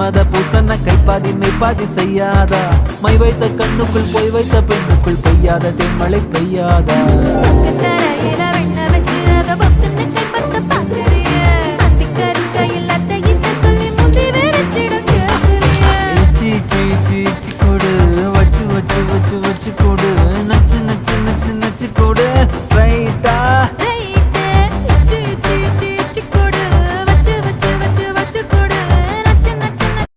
மன்மத பூசன கைப்பாதி மெய்ப்பாதி செய்யாதா my வைத்த கண்ணுக்குள் போய் வைத்த பெண்ணுக்குள் பெய்யாத தென்மழை பெய்யாதா தரையில வெண்ண வச்சு அத